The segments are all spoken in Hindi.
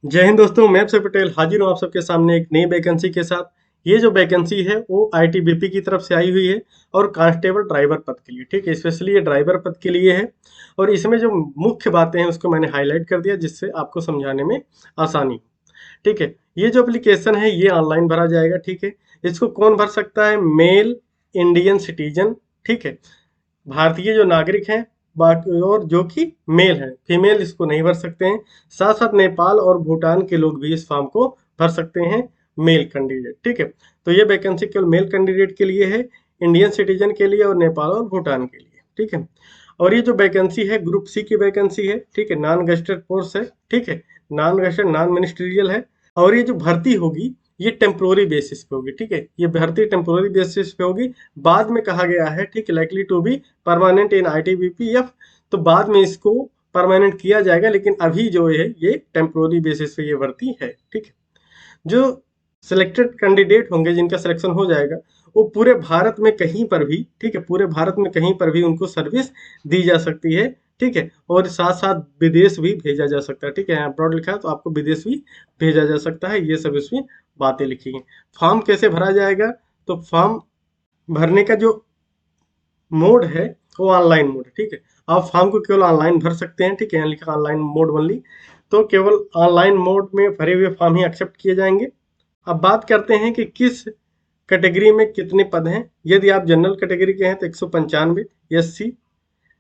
जय हिंद दोस्तों, मैं अक्षय पटेल हाजिर हूँ आप सबके सामने एक नई वैकेंसी के साथ। ये जो वैकेंसी है वो आईटीबीपी की तरफ से आई हुई है और कांस्टेबल ड्राइवर पद के लिए, ठीक है। स्पेशली ये ड्राइवर पद के लिए है और इसमें जो मुख्य बातें हैं उसको मैंने हाईलाइट कर दिया जिससे आपको समझाने में आसानी हो, ठीक है। ये जो एप्लीकेशन है ये ऑनलाइन भरा जाएगा, ठीक है। इसको कौन भर सकता है? मेल इंडियन सिटीजन, ठीक है, भारतीय जो नागरिक हैं, बाकी और जो कि मेल हैं, फीमेल इसको नहीं भर सकते हैं। साथ साथ नेपाल और भूटान के लोग भी इस फॉर्म को भर सकते हैं, मेल कैंडिडेट, ठीक है। तो ये वैकेंसी केवल मेल कैंडिडेट के लिए है, इंडियन सिटीजन के लिए और नेपाल और भूटान के लिए, ठीक है। और ये जो वैकेंसी है ग्रुप सी की वैकेंसी है, ठीक है, नॉन गजेटेड पोस्ट है, ठीक है, नॉन गजेटेड नॉन मिनिस्ट्रियल है। और ये जो भर्ती होगी ये टेम्पोररी बेसिस पे होगी, ठीक है। ये भर्ती टेम्पोररी बेसिस पे होगी। बाद में कहा गया है, ठीक है, likely to be permanent in ITBP F, तो बाद में इसको परमानेंट किया जाएगा, लेकिन अभी जो है ये टेम्पोररी बेसिस पे ये भर्ती है, ठीक है। जो सिलेक्टेड कैंडिडेट होंगे जिनका सिलेक्शन हो जाएगा वो पूरे भारत में कहीं पर भी, ठीक है, पूरे भारत में कहीं पर भी उनको सर्विस दी जा सकती है, ठीक है। और साथ साथ विदेश भी भेजा जा सकता है, ठीक है। अब्रॉड लिखा है तो आपको विदेश भी भेजा जा सकता है, ये सब इसमें बातें लिखी हैं। फॉर्म कैसे भरा जाएगा? तो फॉर्म भरने का जो मोड है वो ऑनलाइन मोड है, ठीक है। आप फॉर्म को केवल ऑनलाइन भर सकते हैं, ठीक है, यहाँ लिखा ऑनलाइन मोड ओनली। तो केवल ऑनलाइन मोड में भरे हुए फॉर्म ही एक्सेप्ट किए जाएंगे। अब बात करते हैं कि किस कैटेगरी में कितने पद हैं। यदि आप जनरल कैटेगरी के हैं तो 195, एससी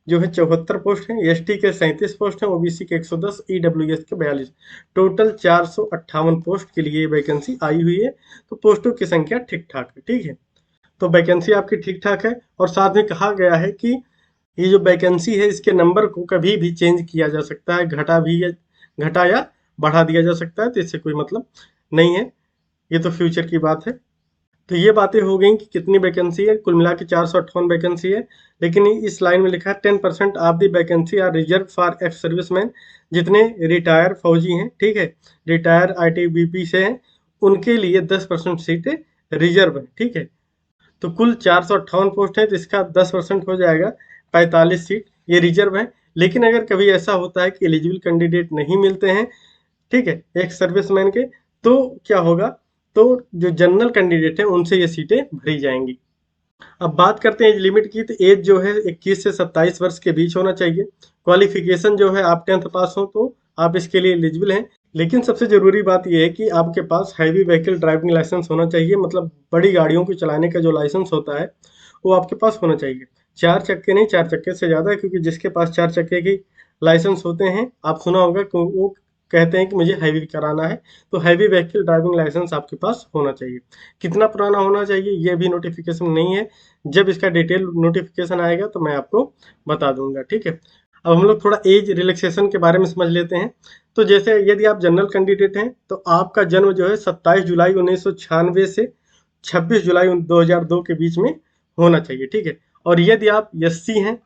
जो है 74 पोस्ट हैं, एसटी के 37 पोस्ट हैं, ओबीसी के 110, ईडब्ल्यूएस के 42। टोटल 458 पोस्ट के लिए वैकेंसी आई हुई है। तो पोस्टों की संख्या ठीक ठाक है, ठीक है। तो वैकेंसी आपकी ठीक ठाक है और साथ में कहा गया है कि ये जो वैकेंसी है इसके नंबर को कभी भी चेंज किया जा सकता है, घटा या बढ़ा दिया जा सकता है, तो इससे कोई मतलब नहीं है, ये तो फ्यूचर की बात है। तो ये बातें हो गई कि कितनी वैकेंसी है। कुल मिला के 458 वैकेंसी है, लेकिन इस लाइन में लिखा है 10% of the vacancy are reserve for ex serviceman. जितने रिटायर फौजी हैं, ठीक है, रिटायर आईटीबीपी से हैं, उनके लिए 10% सीटें रिजर्व है, ठीक है। तो कुल 458 पोस्ट है तो इसका 10% हो जाएगा, 45 सीट ये रिजर्व है। लेकिन अगर कभी ऐसा होता है कि एलिजिबल कैंडिडेट नहीं मिलते हैं, ठीक है, एक सर्विसमैन के, तो क्या होगा? तो जो जनरल कैंडिडेट है उनसे ये सीटें भरी जाएंगी। अब बात करते हैं एज लिमिट की, तो एज जो है 21 से 27 वर्ष के बीच होना चाहिए। क्वालिफिकेशन जो है आप 10th पास हो तो आप इसके लिए एलिजिबल हैं। लेकिन सबसे ज़रूरी बात यह है कि आपके पास हैवी व्हीकल ड्राइविंग लाइसेंस होना चाहिए, मतलब बड़ी गाड़ियों को चलाने का जो लाइसेंस होता है वो आपके पास होना चाहिए। 4 चक्के नहीं, 4 चक्के से ज़्यादा, क्योंकि जिसके पास 4 चक्के की लाइसेंस होते हैं, आप सुना होगा कि वो कहते हैं कि मुझे हैवी कराना है। तो हैवी व्हीकल ड्राइविंग लाइसेंस आपके पास होना चाहिए। कितना पुराना होना चाहिए ये भी नोटिफिकेशन नहीं है, जब इसका डिटेल नोटिफिकेशन आएगा तो मैं आपको बता दूंगा, ठीक है। अब हम लोग थोड़ा एज रिलैक्सेशन के बारे में समझ लेते हैं। तो जैसे यदि आप जनरल कैंडिडेट हैं तो आपका जन्म जो है 27 जुलाई 1996 से 26 जुलाई 2002 के बीच में होना चाहिए, ठीक है। और यदि आप एससी हैं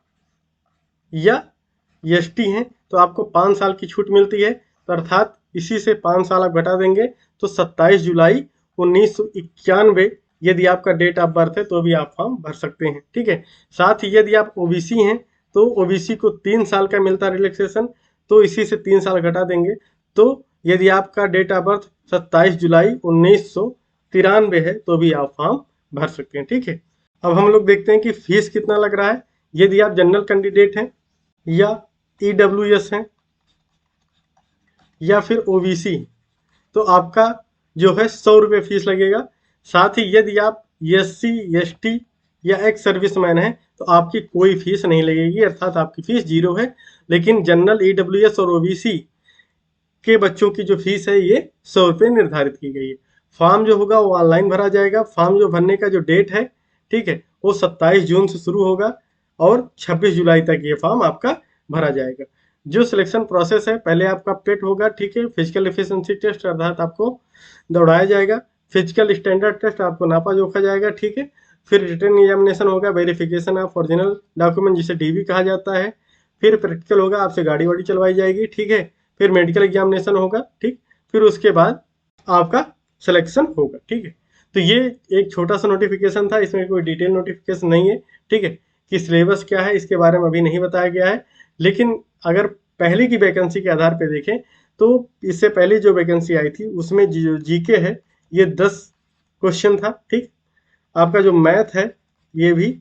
या एसटी हैं तो आपको 5 साल की छूट मिलती है, तो अर्थात इसी से 5 साल आप घटा देंगे तो 27 जुलाई 1991 यदि आपका डेट ऑफ बर्थ है तो भी आप फॉर्म भर सकते हैं, ठीक है। साथ ही यदि आप ओबीसी हैं तो ओबीसी को 3 साल का मिलता है रिलैक्सेशन, तो इसी से 3 साल घटा देंगे। तो यदि आपका डेट ऑफ बर्थ 27 जुलाई 1993 है तो भी आप फॉर्म भर सकते हैं, ठीक है। अब हम लोग देखते हैं कि फीस कितना लग रहा है। यदि आप जनरल कैंडिडेट हैं या ईडब्ल्यूएस हैं या फिर ओबीसी, तो आपका जो है 100 रुपये फीस लगेगा। साथ ही यदि आप एससी एसटी या एक्स सर्विसमैन है तो आपकी कोई फीस नहीं लगेगी, अर्थात आपकी फीस जीरो है। लेकिन जनरल ईडब्ल्यूएस और ओबीसी के बच्चों की जो फीस है ये 100 रुपये निर्धारित की गई है। फॉर्म जो होगा वो ऑनलाइन भरा जाएगा। फॉर्म जो भरने का जो डेट है, ठीक है, वो 27 जून से शुरू होगा और 26 जुलाई तक ये फॉर्म आपका भरा जाएगा। जो सिलेक्शन प्रोसेस है, पहले आपका पेट होगा, ठीक है, फिजिकल एफिशिएंसी टेस्ट, अर्थात आपको दौड़ाया जाएगा। फिजिकल स्टैंडर्ड टेस्ट, आपको नापा जोखा जाएगा, ठीक है। फिर रिटर्न एग्जामिनेशन होगा, वेरिफिकेशन ऑफ ओरिजिनल डॉक्यूमेंट जिसे डीवी कहा जाता है। फिर प्रैक्टिकल होगा, आपसे गाड़ी वाड़ी चलवाई जाएगी, ठीक है। फिर मेडिकल एग्जामिनेशन होगा, ठीक। फिर उसके बाद आपका सिलेक्शन होगा, ठीक है। तो ये एक छोटा सा नोटिफिकेशन था, इसमें कोई डिटेल नोटिफिकेशन नहीं है, ठीक है। कि सिलेबस क्या है इसके बारे में अभी नहीं बताया गया है। लेकिन अगर पहले की वैकेंसी के आधार पर देखें तो इससे पहले जो वैकेंसी आई थी उसमें जो जीके है ये 10 क्वेश्चन था, ठीक। आपका जो मैथ है ये भी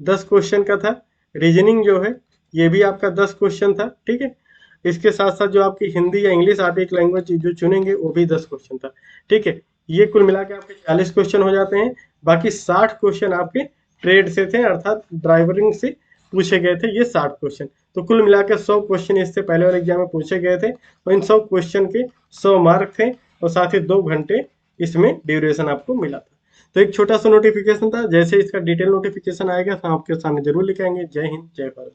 10 क्वेश्चन का था। रीजनिंग जो है ये भी आपका 10 क्वेश्चन था, ठीक है। इसके साथ साथ जो आपकी हिंदी या इंग्लिश आप एक लैंग्वेज जो चुनेंगे वो भी 10 क्वेश्चन था, ठीक है। ये कुल मिला के आपके 40 क्वेश्चन हो जाते हैं। बाकी 60 क्वेश्चन आपके ट्रेड से थे, अर्थात ड्राइवरिंग से पूछे गए थे ये 60 क्वेश्चन। तो कुल मिला के 100 क्वेश्चन इससे पहले वाले एग्जाम में पूछे गए थे और इन 100 क्वेश्चन के 100 मार्क थे और साथ ही 2 घंटे इसमें ड्यूरेशन आपको मिला था। तो एक छोटा सा नोटिफिकेशन था, जैसे इसका डिटेल नोटिफिकेशन आएगा तो आपके सामने जरूर लेके आएंगे। जय हिंद, जय भारत।